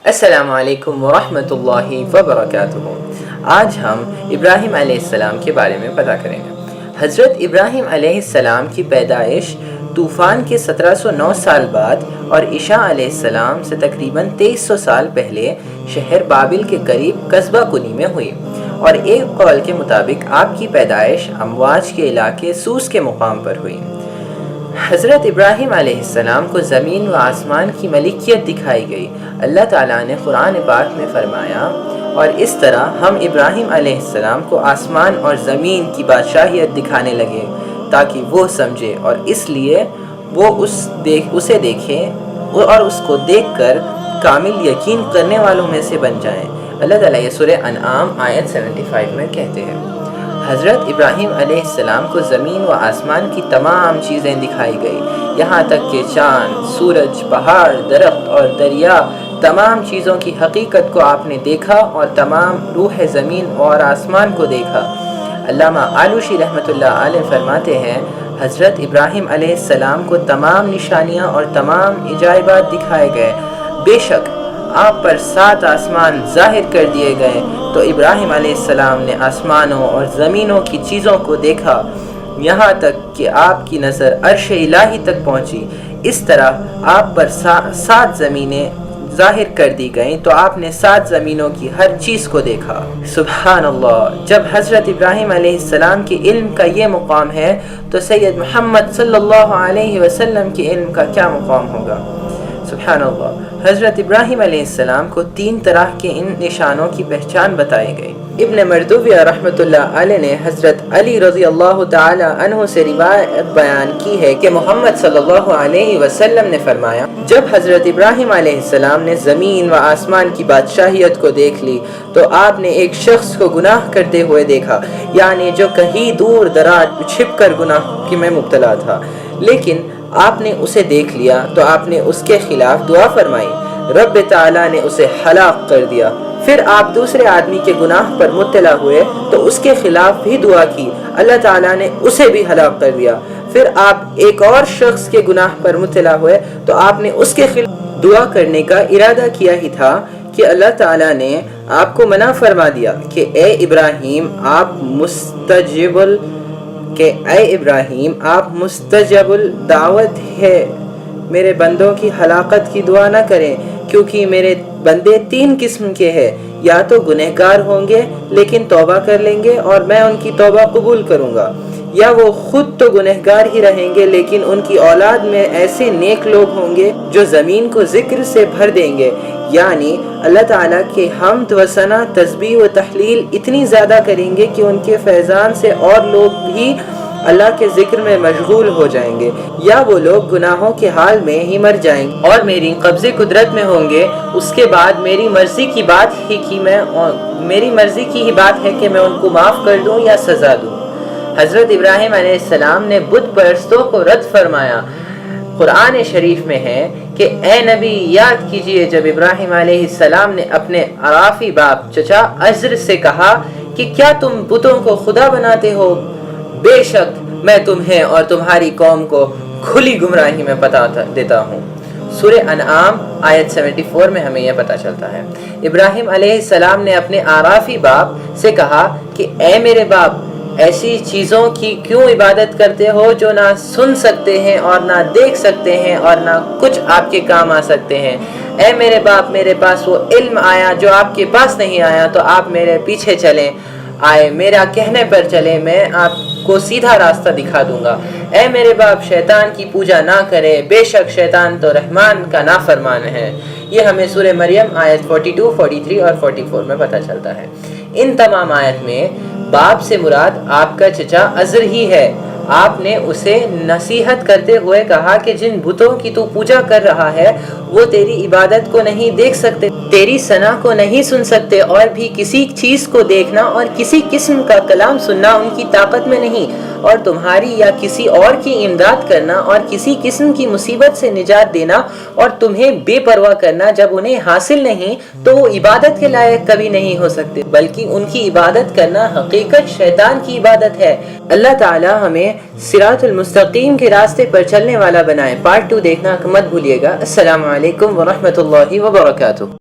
السلام علیکم ورحمۃ اللہ وبرکاتہ۔ آج ہم ابراہیم علیہ السلام کے بارے میں پتہ کریں گے۔ حضرت ابراہیم علیہ السلام کی پیدائش طوفان کے 1709 سال بعد اور عیسیٰ علیہ السلام سے تقریباً 2300 سال پہلے شہر بابل کے قریب قصبہ کنی میں ہوئی، اور ایک قول کے مطابق آپ کی پیدائش امواج کے علاقے سوس کے مقام پر ہوئی۔ حضرت ابراہیم علیہ السلام کو زمین و آسمان کی ملکیت دکھائی گئی۔ اللہ تعالیٰ نے قرآن پاک میں فرمایا، اور اس طرح ہم ابراہیم علیہ السلام کو آسمان اور زمین کی بادشاہیت دکھانے لگے تاکہ وہ سمجھے، اور اس لیے وہ اسے دیکھے اور اس کو دیکھ کر کامل یقین کرنے والوں میں سے بن جائیں۔ اللہ تعالیٰ یہ سورہ انعام آیت 75 میں کہتے ہیں۔ حضرت ابراہیم علیہ السلام کو زمین و آسمان کی تمام چیزیں دکھائی گئی، یہاں تک کہ چاند، سورج، پہاڑ، درخت اور دریا، تمام چیزوں کی حقیقت کو آپ نے دیکھا اور تمام روح زمین اور آسمان کو دیکھا۔ علامہ آلوشی رحمۃ اللہ علیہ فرماتے ہیں، حضرت ابراہیم علیہ السلام کو تمام نشانیاں اور تمام عجائبات دکھائے گئے۔ بے شک آپ پر 7 آسمان ظاہر کر دیے گئے، تو ابراہیم علیہ السلام نے آسمانوں اور زمینوں کی چیزوں کو دیکھا، یہاں تک کہ آپ کی نظر عرش الہی تک پہنچی۔ اس طرح آپ پر 7 زمینیں ظاہر کر دی گئیں، تو آپ نے 7 زمینوں کی ہر چیز کو دیکھا۔ سبحان اللہ! جب حضرت ابراہیم علیہ السلام کے علم کا یہ مقام ہے، تو سید محمد صلی اللہ علیہ وسلم کے علم کا کیا مقام ہوگا؟ سبحان اللہ! حضرت ابراہیم علیہ السلام کو 3 طرح کے ان نشانوں کی پہچان بتائی گئی۔ ابن مردویہ رحمۃ اللہ علیہ نے حضرت علی رضی اللہ تعالی عنہ سے روایت بیان کی ہے کہ محمد صلی اللہ علیہ وسلم نے فرمایا، جب حضرت ابراہیم علیہ السلام نے زمین و آسمان کی بادشاہیت کو دیکھ لی، تو آپ نے ایک شخص کو گناہ کرتے ہوئے دیکھا، یعنی جو کہیں دور دراز چھپ کر گناہ میں مبتلا تھا، لیکن آپ نے اسے دیکھ لیا تو آپ نے اس کے خلاف دعا فرمائی، رب تعالیٰ نے اسے ہلاک کر دیا۔ پھر آپ دوسرے آدمی کے گناہ پر مطلع ہوئے تو اس کے خلاف بھی دعا کی، اللہ تعالیٰ نے اسے بھی ہلاک کر دیا۔ پھر آپ ایک اور شخص کے گناہ پر مطلع ہوئے تو آپ نے اس کے خلاف دعا کرنے کا ارادہ کیا ہی تھا کہ اللہ تعالیٰ نے آپ کو منع فرما دیا کہ اے ابراہیم آپ مستجب الدعوت ہے، میرے بندوں کی ہلاکت کی دعا نہ کریں، کیونکہ میرے بندے 3 قسم کے ہیں، یا تو گنہگار ہوں گے لیکن توبہ کر لیں گے اور میں ان کی توبہ قبول کروں گا، یا وہ خود تو گنہگار ہی رہیں گے لیکن ان کی اولاد میں ایسے نیک لوگ ہوں گے جو زمین کو ذکر سے بھر دیں گے، یعنی اللہ تعالیٰ کے حمد و ثنا، تسبیح و تحلیل اتنی زیادہ کریں گے کہ ان کے فیضان سے اور لوگ بھی اللہ کے ذکر میں مشغول ہو جائیں گے، یا وہ لوگ گناہوں کے حال میں ہی مر جائیں گے اور میری قبض قدرت میں ہوں گے، اس کے بعد میری مرضی کی ہی بات ہے کہ میں ان کو معاف کر دوں یا سزا دوں۔ حضرت ابراہیم علیہ السلام نے بت پرستوں کو رد فرمایا۔ قرآن شریف میں ہے کہ اے نبی یاد کیجئے جب ابراہیم علیہ السلام نے اپنے عرافی باپ چچا عزر سے کہا کہ کیا تم بتوں کو خدا بناتے ہو؟ بے شک میں تمہیں اور تمہاری قوم کو کھلی گمراہی میں بتا دیتا ہوں۔ سورہ انعام آیت 74 میں ہمیں یہ پتہ چلتا ہے۔ ابراہیم علیہ السلام نے اپنے عرافی باپ سے کہا کہ اے میرے باپ، ایسی چیزوں کی کیوں عبادت کرتے ہو جو نہ سن سکتے ہیں اور نہ دیکھ سکتے ہیں اور نہ کچھ آپ کے کام آ سکتے ہیں؟ اے میرے باپ، میرے پاس وہ علم آیا جو آپ کے پاس نہیں آیا، تو آپ میرے پیچھے چلیں، میرا کہنے پر چلیں، میں آپ کو سیدھا راستہ دکھا دوں گا۔ اے میرے باپ، شیطان کی پوجا نہ کرے، بے شک شیطان تو رحمان کا نافرمان ہے۔ یہ ہمیں سورہ مریم آیت 42، 43 اور 44 میں پتہ چلتا ہے۔ ان تمام آیت میں باپ سے مراد آپ کا چچا عزر ہی ہے۔ آپ نے اسے نصیحت کرتے ہوئے کہا کہ جن بتوں کی تو پوجا کر رہا ہے وہ تیری عبادت کو نہیں دیکھ سکتے، تیری ثنا کو نہیں سن سکتے، اور بھی کسی چیز کو دیکھنا اور کسی قسم کا کلام سننا ان کی طاقت میں نہیں، اور تمہاری یا کسی اور کی امداد کرنا اور کسی قسم کی مصیبت سے نجات دینا اور تمہیں بے پرواہ کرنا جب انہیں حاصل نہیں تو وہ عبادت کے لائق کبھی نہیں ہو سکتے، بلکہ ان کی عبادت کرنا حقیقت شیطان کی عبادت ہے۔ اللہ تعالی ہمیں صراط المستقیم کے راستے پر چلنے والا بنائے۔ پارٹ 2 دیکھنا مت بھولیے گا۔ السلام علیکم ورحمۃ اللہ وبرکاتہ۔